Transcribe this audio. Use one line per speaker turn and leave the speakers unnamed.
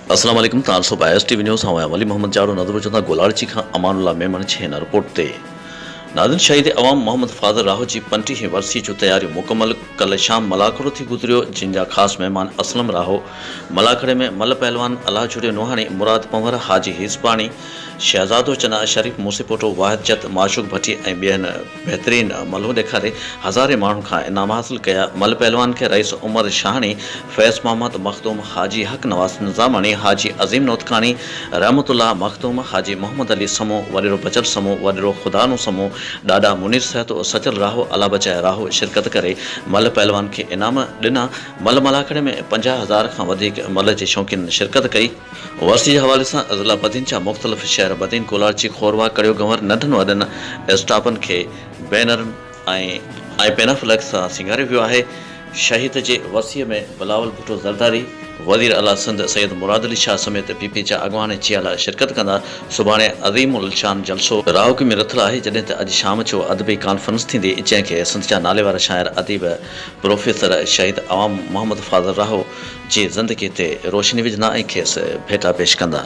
अस्सलाम वालेकुम तारसो बायस TV news हवा वली मोहम्मद जारो नदरो चंदा गोलारची खां अमानुल्लाह मेमन छेना रिपोर्ट ते नादिन शहीद अवाम मोहम्मद फादर राहो जी 50 वर्सी जो तैयारी मुकम्मल कल शाम मलाखड़ो थी गुजरियो जिन जा खास मेहमान असलम राहो मलाखड़े में मल पहलवान अल्लाह जुड़े नोहानी मुराद पंवर हाजी हिस्बानी शहजादो चना शरीफ मूसीपोटो वाहिद जत माशूक भट्टी ऐं ॿियनि बेहतरीन मलो ॾेखारे हज़ारे माण्हुनि खां इनाम हासिल कया। मल पहलवान के रईस उमर शाहानी, फैज़ मोहम्मद मखदूम, हाजी हक नवाज़ निज़ामानी, हाजी अज़ीम नौतखानी, रहमतुल्लाह मखदूम, हाजी मोहम्मद अली समूह, वॾेरो बचल समूह, वॾेरो ख़ुदानो समूह, ॾाॾा मुनीर सहत सचल राहो, अला बचाए राहो शिरकत करे मल पहलवान के इनाम ॾिना। मल मलाखड़े में 50,000 खां वधीक मल जे शौक़ीन शिरकत कई। वर्सी जे हवाले सां ज़िला बदीन जा मुख़्तलिफ़ शहर बदीन, कोलारची, खोरवा, कड़ियो गंवर नंढनि वॾनि स्टाफनि खे बैनरनि ऐं पेनाफ्लेक्स सां सिंगारियो वियो आहे। शहीद जे वसीअ में बिलावल भुट्टो ज़रदारी, वज़ीर आला सिंध सैयद मुराद अली शाह समेत पीपी जा अॻवान चियाला शिरकत कंदा। सुभाणे अज़ीमुल शान जलसो राहोकी में रथियलु आहे, जॾहिं त अॼु शाम जो अदबी कॉन्फ्रेंस थींदी, जंहिंखे सिंध जा नाले वारा शाइर अदीब प्रोफेसर शहीद अवाम मोहम्मद फादर राहो जी ज़िंदगी ते रोशनी विझंदा ऐं खेसि भेटा पेश कंदा।